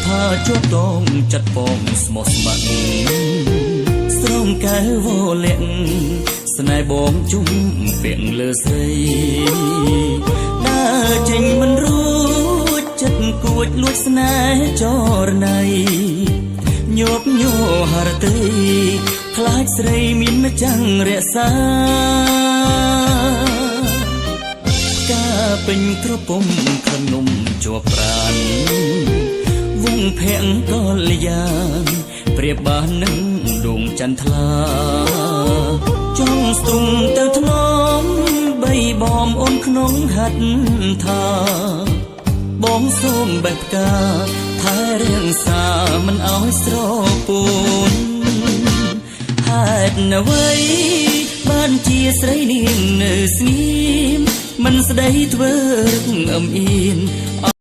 ផាជាប់តងចាត់បងស្មោះស្ម័គ្រស្រងកែវលាក់ស្នេហ៍បងជុំពាក់លើស្រីដើរចេញមិនរួចចិត្តគួចលួចស្នេហ៍ចរណៃញាប់ញ័រហរតីខ្លាចស្រីមានម្ចាំងរក្សាការពេញក្រពុំខនំជាប់ប្រានវងភ័ង្កលយ៉ាងប្រៀបបាននឹងដួងចន្ទថ្លាចង់ស្ទុំទៅថ្នមបីបំអូនក្នុងហាត់ថាបងសូមបែបផ្កាថែរៀងសាមិនអោយស្រពោនហេតុអ្វីបានជាស្រីនាងនៅស្ងៀមមិនស្ដីធ្វើរឹកអឹមអៀនអ